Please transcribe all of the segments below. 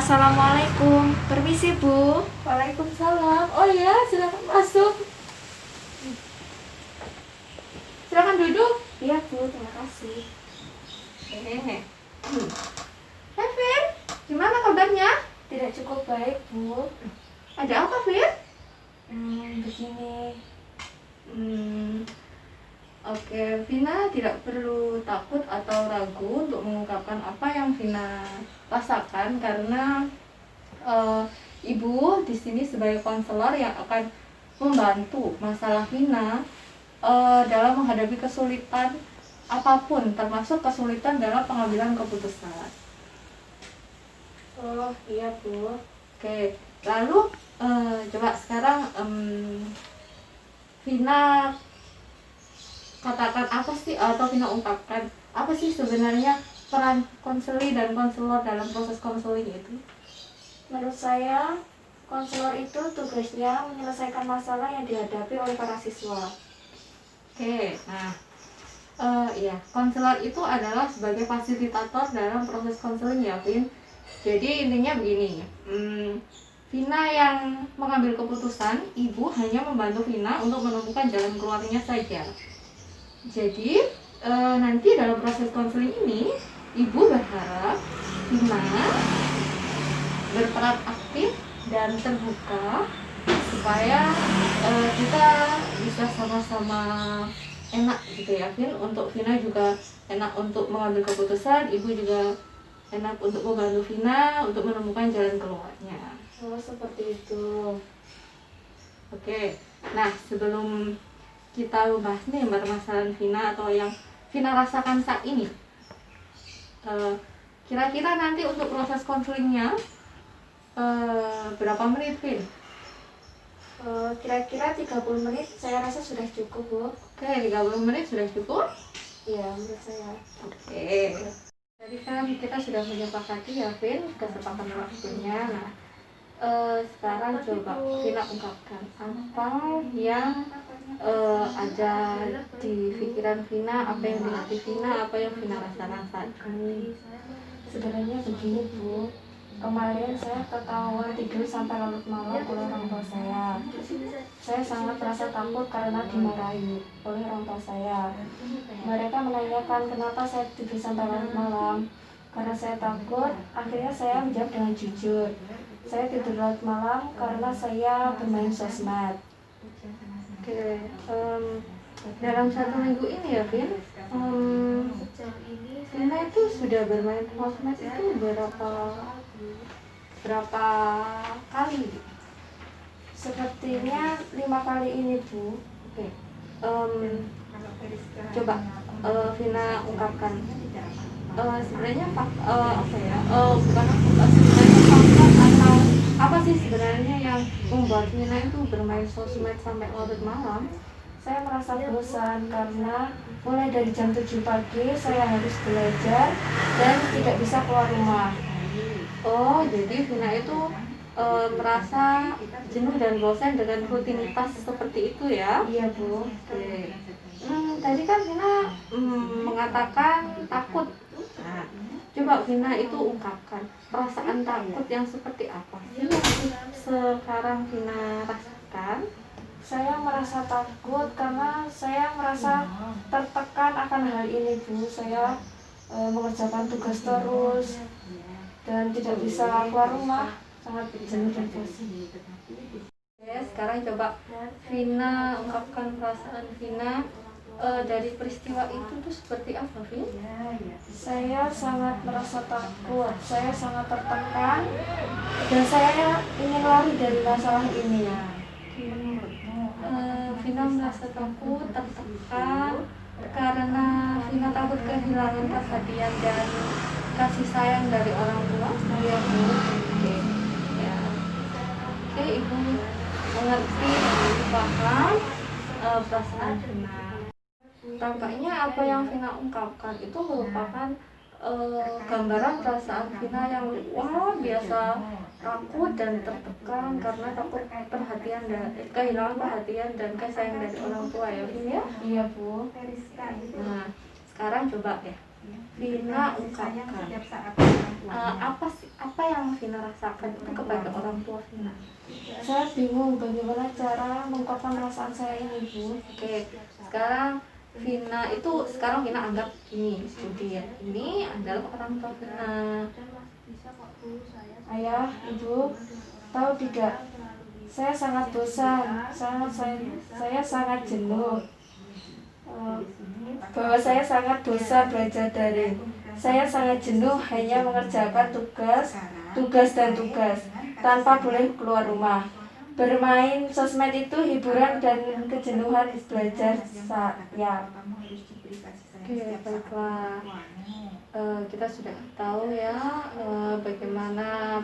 Assalamualaikum, permisi Bu. Waalaikumsalam. Oh ya, silakan masuk. Silakan duduk. Iya Bu, terima kasih. Hehehe. Fir, gimana kabarnya? Tidak cukup baik Bu. Ada apa, Fir? Begini. Oke, Vina tidak perlu takut atau ragu untuk mengungkapkan apa yang Vina rasakan karena Ibu di sini sebagai konselor yang akan membantu masalah Vina dalam menghadapi kesulitan apapun, termasuk kesulitan dalam pengambilan keputusan. Oh iya Bu. Oke, lalu coba sekarang Vina katakan apa sih atau Vina ungkapkan apa sih sebenarnya peran konseli dan konselor dalam proses konseling itu? Menurut saya, konselor itu tugasnya menyelesaikan masalah yang dihadapi oleh para siswa. Oke, nah iya, konselor itu adalah sebagai fasilitator dalam proses konseling ya, Vin. Jadi intinya begini, Vina yang mengambil keputusan, Ibu hanya membantu Vina untuk menemukan jalan keluarnya saja. Jadi nanti dalam proses konseling ini, Ibu berharap Vina berperan aktif dan terbuka supaya kita bisa sama-sama enak gitu ya, Vin. Untuk Vina juga enak untuk mengambil keputusan, Ibu juga enak untuk membantu Vina untuk menemukan jalan keluarnya. Oh seperti itu. Oke, nah sebelum kita bahas nih permasalahan Vina atau yang Vina rasakan saat ini, kira-kira nanti untuk proses konselingnya berapa menit, Vin? Kira-kira 30 menit saya rasa sudah cukup Bu. Oke, 30 menit sudah cukup? Iya, menurut saya. Oke. Tadi kan kita sudah menyepakati ya, Vin, kesepakatan waktunya. Nah, sekarang coba Vina ungkapkan apa yang ada di pikiran Vina, apa yang di hati Vina, apa yang Vina rasakan saat ini. Sebenarnya begini Bu, kemarin saya ketahuan tidur sampai larut malam oleh orang tua saya. Saya sangat merasa takut karena dimarahi oleh orang tua saya. Mereka menanyakan kenapa saya tidur sampai larut malam. Karena saya takut, akhirnya saya menjawab dengan jujur. Saya tidur larut malam karena saya bermain sosmed. Oke, dalam 1 minggu ini ya, Vin, Vina itu sudah bermain sosmed itu berapa kali? Sepertinya 5 kali ini Bu. Oke, coba Vina ungkapkan sebenarnya apa ya, bukan sebenarnya fakta atau apa sih sebenarnya yang membuat Vina itu bermain sosmed sampai larut malam? Saya merasa bosan karena mulai dari jam 7 pagi saya harus belajar dan tidak bisa keluar rumah. Oh, jadi Vina itu merasa jenuh dan bosan dengan rutinitas seperti itu ya? Iya Bu. Oke. Tadi kan Vina mengatakan takut. Nah, coba Vina itu ungkapkan perasaan takut yang seperti apa sih yang sekarang Vina rasakan? Saya merasa takut karena saya merasa tertekan akan hal ini Bu. Saya mengerjakan tugas terus dan tidak bisa keluar rumah, sangat jenuh dan bosan. Oke, sekarang coba Vina ungkapkan perasaan Vina dari peristiwa itu tuh seperti apa, Vin? Saya sangat merasa takut, saya sangat tertekan dan saya ingin lari dari masalah ini. Vina merasa takut, tertekan karena Vina takut kehilangan perhatian dan kasih sayang dari orang tua. Iya Bu. Oke, ya. Oke, Ibu mengerti, Ibu paham perasaan Vina. Tampaknya apa yang Vina ungkapkan itu merupakan gambaran perasaan Vina yang wah biasa takut dan tertekan karena takut perhatian dan kehilangan perhatian dan kasih sayang dari orang tua ya, Vin ya. Iya Bu. Nah, sekarang coba ya Vina ungkapkan. Apa yang Vina rasakan itu kepada orang tua Vina? Saya bingung bagaimana cara mengungkapkan perasaan saya ini, Bu. Oke, sekarang Vina anggap ini studi ya. Ini adalah orang tua Vina. Ayah, Ibu, tahu tidak? Saya sangat bosan, saya sangat jenuh. Bahwa saya sangat bosan belajar daring. Saya sangat jenuh hanya mengerjakan tugas tanpa boleh keluar rumah. Bermain sosmed itu hiburan dan kejenuhan belajar saya. Oke, baiklah. Kita sudah tahu ya bagaimana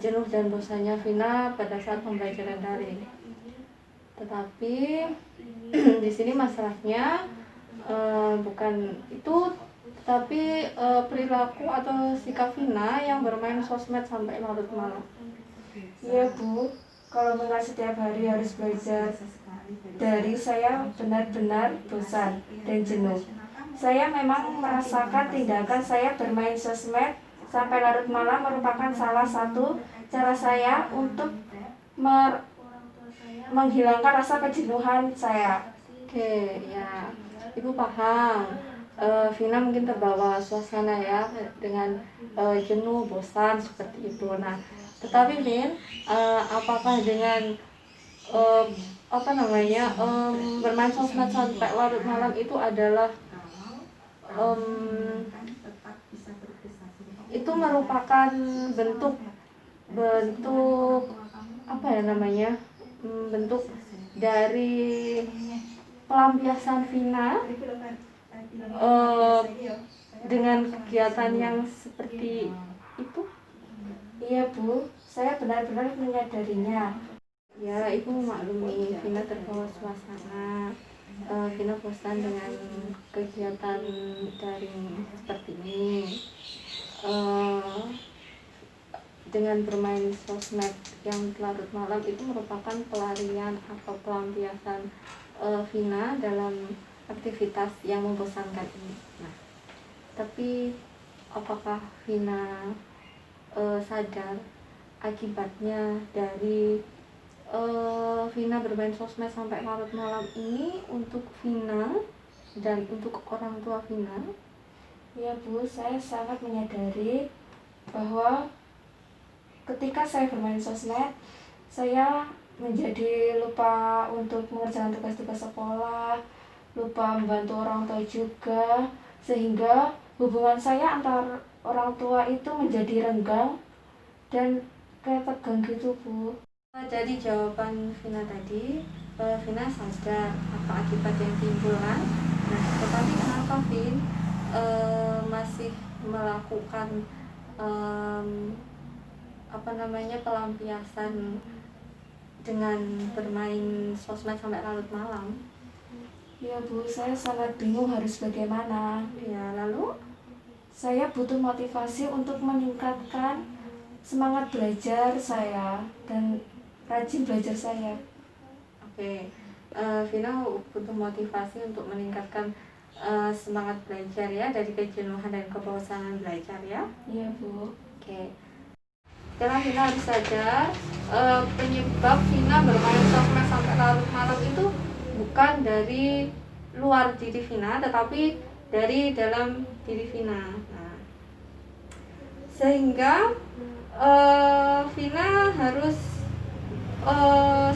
jenuh dan bosannya Vina pada saat pembelajaran daring. Tetapi di sini masalahnya bukan itu, tapi perilaku atau sikap Vina yang bermain sosmed sampai larut malam. Iya, Bu, kalau mengingat setiap hari harus belajar dari saya benar-benar bosan dan jenuh. Saya memang merasakan tindakan saya bermain sosmed sampai larut malam merupakan salah satu cara saya untuk menghilangkan rasa kejenuhan saya. Oke, ya, Ibu paham. Vina mungkin terbawa suasana ya dengan jenuh, bosan seperti itu. Nah, tetapi Vin, apakah dengan bermain sosmed sampai larut malam itu adalah itu merupakan bentuk bentuk dari pelampiasan Vina dengan kegiatan yang seperti itu? Iya, Bu, saya benar-benar menyadarinya. Ya, Ibu memaklumi Vina terbawa suasana. Vina bosan dengan kegiatan daring seperti ini. Dengan bermain sosmed yang larut malam itu merupakan pelarian atau pelampiasan Vina dalam aktivitas yang membosankan ini. Nah, tapi apakah Vina sadar akibatnya dari Vina bermain sosmed sampai larut malam ini untuk Vina dan untuk orang tua Vina? Ya, Bu, saya sangat menyadari bahwa ketika saya bermain sosmed, saya menjadi lupa untuk mengerjakan tugas-tugas sekolah, lupa membantu orang tua juga, sehingga hubungan saya antar orang tua itu menjadi renggang dan kayak tegang gitu, Bu. Jadi jawaban Vina tadi, Vina sadar apa akibat yang timbulkan. Nah, tetapi kenapa Vin masih melakukan pelampiasan dengan bermain sosmed sampai larut malam? Ya, Bu, saya sangat bingung harus bagaimana. Ya, lalu saya butuh motivasi untuk meningkatkan semangat belajar saya dan rajin belajar saya. Oke, Vina butuh motivasi untuk meningkatkan semangat belajar ya, dari kejenuhan dan kebosanan belajar ya. Iya, Bu. Oke. Sekarang Vina harus sadar penyebab Vina bermain sosmed sampai larut malam itu bukan dari luar diri Vina, tetapi dari dalam diri Vina. Nah, sehingga Vina harus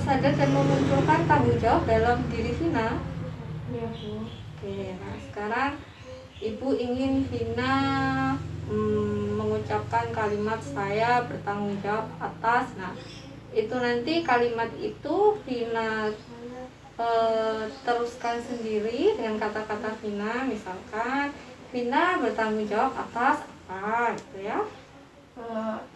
sadar dan memunculkan tanggung jawab dalam diri Vina. Iya, Bu. Oke, nah sekarang Ibu ingin Vina mengucapkan kalimat saya bertanggung jawab atas. Nah, itu nanti kalimat itu Vina teruskan sendiri dengan kata-kata Vina. Misalkan Vina bertanggung jawab atas apa gitu ya.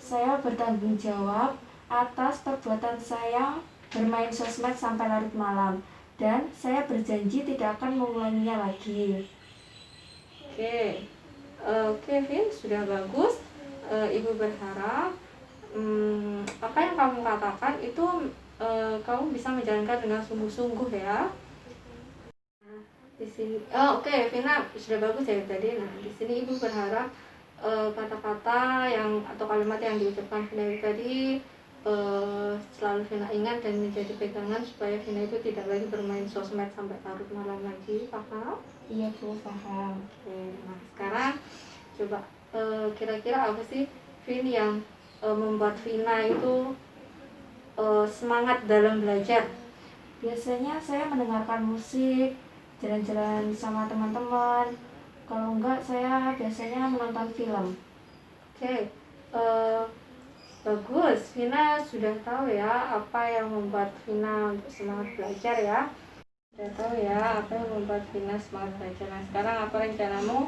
Saya bertanggung jawab atas perbuatan saya bermain sosmed sampai larut malam, dan saya berjanji tidak akan mengulanginya lagi. Oke, Vin, sudah bagus. Ibu berharap apa yang kamu katakan itu kamu bisa menjalankan dengan sungguh-sungguh ya. Di sini, oh, oke, Vina sudah bagus ya tadi. Nah, di sini Ibu berharap kata-kata yang atau kalimat yang diucapkan Vina itu tadi selalu Vina ingat dan menjadi pegangan supaya Vina itu tidak lagi bermain sosmed sampai larut malam lagi. Paham? Iya Bu, paham. Oke, nah sekarang coba kira-kira apa sih Vin yang membuat Vina itu semangat dalam belajar? Biasanya saya mendengarkan musik, jalan-jalan sama teman-teman. Kalau enggak, saya biasanya menonton film. Oke, bagus. Vina sudah tahu ya apa yang membuat Vina untuk semangat belajar ya. Sudah tahu ya apa yang membuat Vina semangat belajar. Nah sekarang apa rencanamu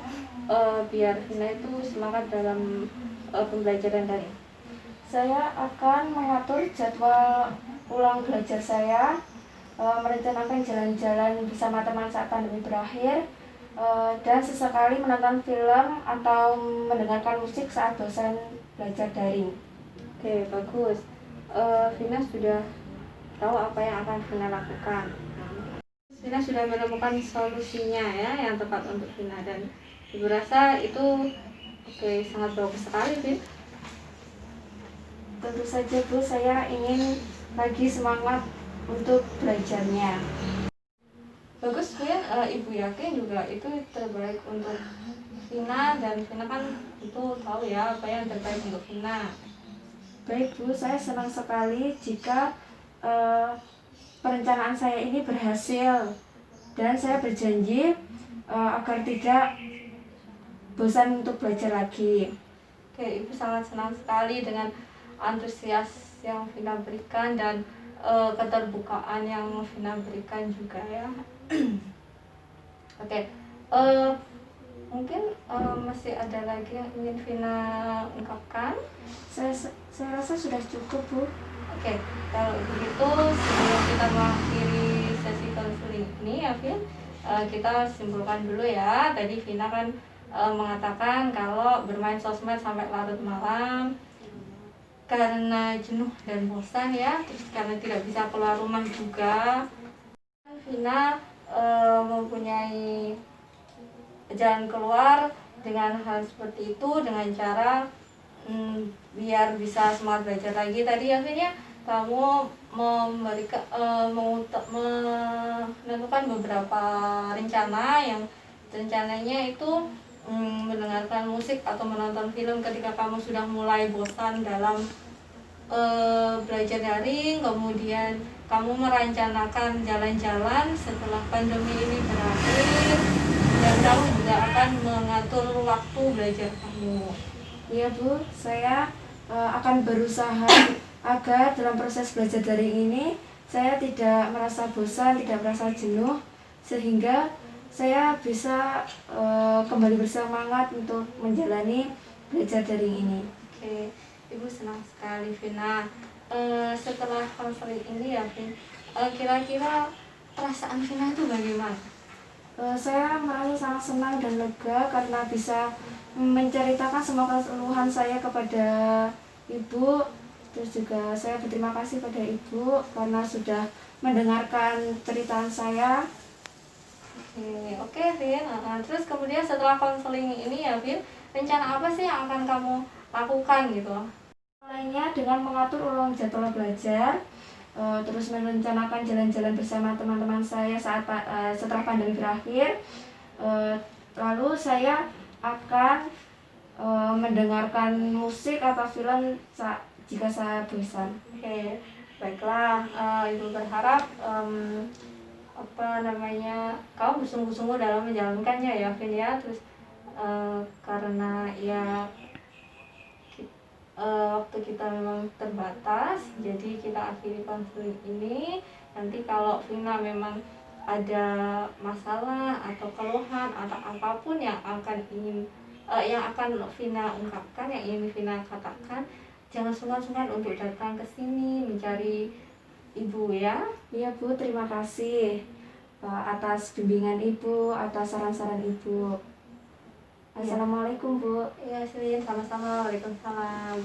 biar Vina itu semangat dalam pembelajaran tadi? Saya akan mengatur jadwal ulang belajar saya, merencanakan jalan-jalan bersama teman saat pandemi berakhir, dan sesekali menonton film atau mendengarkan musik saat bosan belajar daring. Oke, bagus. Vina sudah tahu apa yang akan Vina lakukan. Vina sudah menemukan solusinya ya yang tepat untuk Vina dan Ibu rasa itu sangat bagus sekali, Vin. Tentu saja Bu, saya ingin lagi semangat untuk belajarnya. Bagus Vin, Ibu yakin juga itu terbaik untuk Vina dan Vina kan itu tahu ya apa yang terbaik untuk Vina. Baik Bu, saya senang sekali jika perencanaan saya ini berhasil dan saya berjanji agar tidak bosan untuk belajar lagi. Oke, Ibu sangat senang sekali dengan antusias yang Vina berikan dan keterbukaan yang Vina berikan juga ya. Oke, mungkin masih ada lagi yang ingin Vina ungkapkan? Saya rasa sudah cukup Bu. Oke, kalau begitu sebelum kita mengakhiri sesi konseling ini ya Vin, kita simpulkan dulu ya. Tadi Vina kan mengatakan kalau bermain sosmed sampai larut malam karena jenuh dan bosan ya, terus karena tidak bisa keluar rumah juga. Vina mempunyai jalan keluar dengan hal seperti itu, dengan cara biar bisa semangat belajar lagi tadi ya Vin ya. Kamu menentukan beberapa rencana yang rencananya itu mendengarkan musik atau menonton film ketika kamu sudah mulai bosan dalam belajar daring. Kemudian kamu merencanakan jalan-jalan setelah pandemi ini berakhir dan kamu juga akan mengatur waktu belajar kamu. Iya Bu, saya akan berusaha agar dalam proses belajar daring ini saya tidak merasa bosan, tidak merasa jenuh, sehingga saya bisa kembali bersemangat untuk menjalani belajar daring ini. Oke, Ibu senang sekali Vina. Setelah konseling ini ya Vin, kira-kira perasaan Vina itu bagaimana? Saya merasa sangat senang dan lega karena bisa menceritakan semua keluhan saya kepada Ibu. Terus juga saya berterima kasih pada Ibu karena sudah mendengarkan cerita saya. Oke Vin. Terus kemudian setelah konseling ini ya Vin, rencana apa sih yang akan kamu lakukan gitu? Lainnya dengan mengatur ulang jadwal belajar, terus merencanakan jalan-jalan bersama teman-teman saya setelah pandemi berakhir. Lalu saya akan mendengarkan musik atau film jika saya bosan. Oke, baiklah. Ibu berharap kamu bersungguh-sungguh dalam menjalankannya ya Vin ya. Terus karena ya waktu kita memang terbatas, jadi kita akhiri konseling ini. Nanti kalau Vina memang ada masalah atau keluhan atau apapun yang akan Vina ungkapkan, yang ingin Vina katakan, jangan sungkan-sungkan untuk datang ke sini mencari Ibu ya. Iya Bu, terima kasih atas bimbingan Ibu, atas saran-saran Ibu. Assalamualaikum Bu. Iya, sama-sama. Waalaikumsalam.